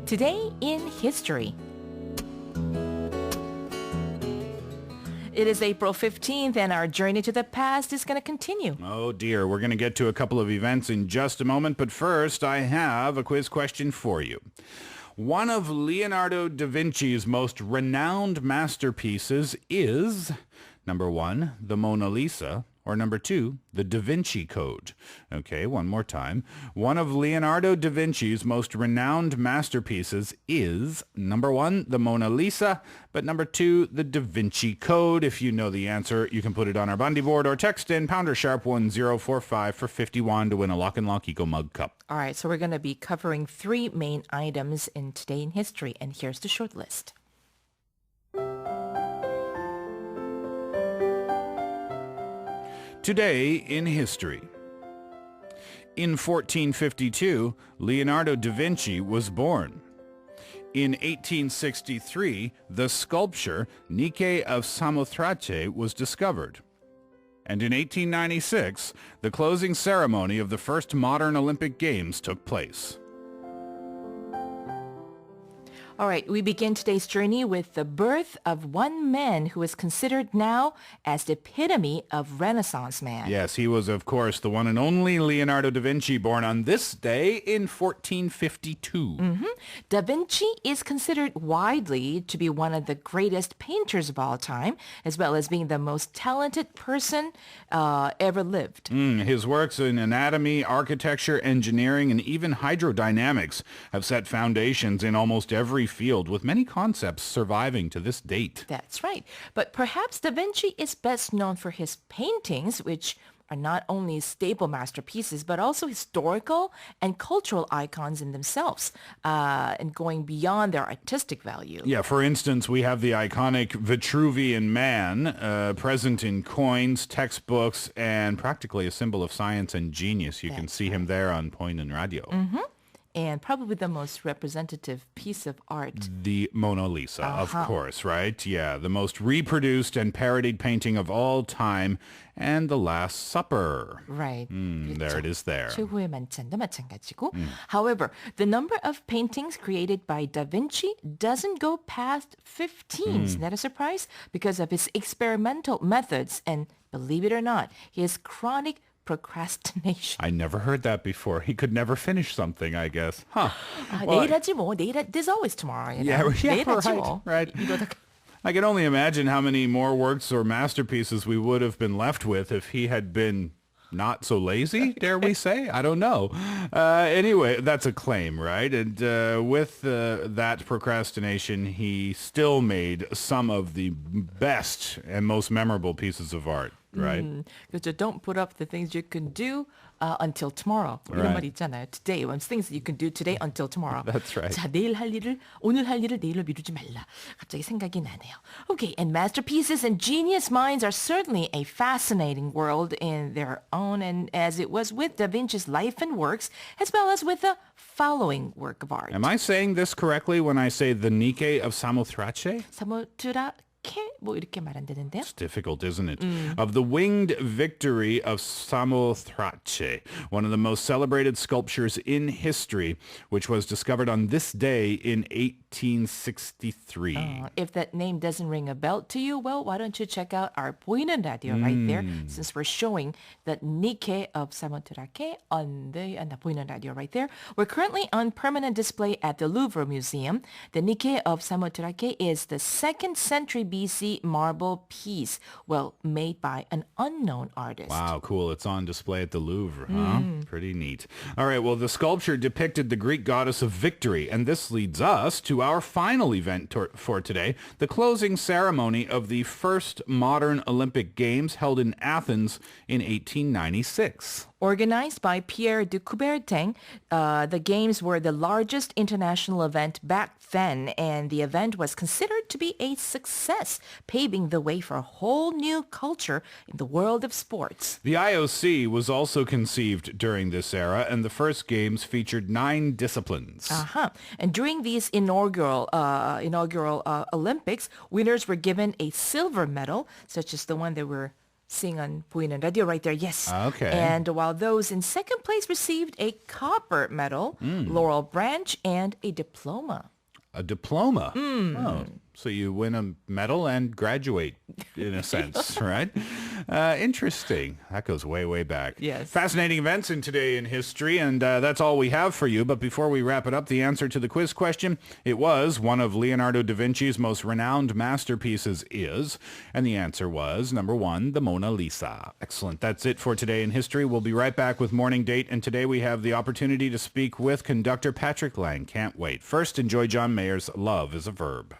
Today in History. It is April 15th, and our journey to the past is going to continue. Oh dear, we're going to get to a couple of events in just a moment, but first I have a quiz question for you. One of Leonardo da Vinci's most renowned masterpieces is, number 1, the Mona Lisa, or number 2, the Da Vinci Code. Okay, one more time. One of Leonardo da Vinci's most renowned masterpieces is, number 1, the Mona Lisa, but number 2, the Da Vinci Code. If you know the answer, you can put it on our Bundy board or text in #1045 for 51 to win a Lock and Lock Eco Mug Cup. All right, so we're going to be covering 3 main items in Today in History, and here's the short list. Today in History. In 1452, Leonardo da Vinci was born. In 1863, the sculpture Nike of Samothrace was discovered. And in 1896, the closing ceremony of the first modern Olympic Games took place. All right, we begin today's journey with the birth of one man who is considered now as the epitome of Renaissance man. Yes, he was, of course, the one and only Leonardo da Vinci, born on this day in 1452. Da Vinci is considered widely to be one of the greatest painters of all time, as well as being the most talented person ever lived. His works in anatomy, architecture, engineering, and even hydrodynamics have set foundations in almost every field, with many concepts surviving to this date. That's right. But perhaps Da Vinci is best known for his paintings, which are not only staple masterpieces, but also historical and cultural icons in themselves, and going beyond their artistic value. Yeah, for instance, we have the iconic Vitruvian Man, present in coins, textbooks, and practically a symbol of science and genius. You can see him there on Point and Radio. And probably the most representative piece of art. The Mona Lisa, of course, right? Yeah, the most reproduced and parodied painting of all time, and The Last Supper. Right. There it is there. 최후의 만찬도 마찬가지고. However, the number of paintings created by Da Vinci doesn't go past 15. Isn't that a surprise? Because of his experimental methods and, believe it or not, his chronic procrastination. I never heard that before. He could never finish something, I guess. Huh. 내일 하지 뭐. There's always tomorrow. You know? Yeah, 내일 하지 뭐. right. I can only imagine how many more works or masterpieces we would have been left with if he had been not so lazy, dare we say? I don't know. Anyway, that's a claim, right? And with that procrastination, he still made some of the best and most memorable pieces of art, right? 그렇죠. Don't put up the things you can do until tomorrow. 이런 말 있잖아요. Today, things that you can do today until tomorrow. That's right. 자, 오늘 할 일을 내일로 미루지 말라. 갑자기 생각이 나네요. Okay, and masterpieces and genius minds are certainly a fascinating world in their own, and as it was with Da Vinci's life and works, as well as with the following work of art. Am I saying this correctly when I say the Nike of Samothrace? 뭐 이렇게 말 안 되는데요? It's difficult, isn't it? Of the Winged Victory of Samothrace, one of the most celebrated sculptures in history, which was discovered on this day in 1863. If that name doesn't ring a bell to you, well, why don't you check out our 보이는 radio right there, since we're showing the Nike of Samothrace on the 보이는 radio right there. We're currently on permanent display at the Louvre Museum. The Nike of Samothrace is the 2nd century BC marble piece, well, made by an unknown artist. Wow, cool. It's on display at the Louvre, huh? Pretty neat. All right, well, the sculpture depicted the Greek goddess of victory, and this leads us to our final event for today, the closing ceremony of the first modern Olympic Games held in Athens in 1896. Organized by Pierre de Coubertin, the Games were the largest international event back then, and the event was considered to be a success, paving the way for a whole new culture in the world of sports. The IOC was also conceived during this era, and the first Games featured 9 disciplines. And during these inaugural Olympics, winners were given a silver medal, such as the one that we're seeing on 보이는 radio right there. Yes. Okay. And while those in second place received a copper medal, laurel branch, and a diploma. A diploma. Oh, so you win a medal and graduate, in a sense, right? Interesting. That goes way, way back. Yes. Fascinating events in Today in History, and that's all we have for you. But before we wrap it up, the answer to the quiz question, it was one of Leonardo da Vinci's most renowned masterpieces is, and the answer was number 1, the Mona Lisa. Excellent. That's it for Today in History. We'll be right back with Morning Date, and today we have the opportunity to speak with conductor Patrick Lang. Can't wait. First, enjoy John Mayer's Love is a Verb.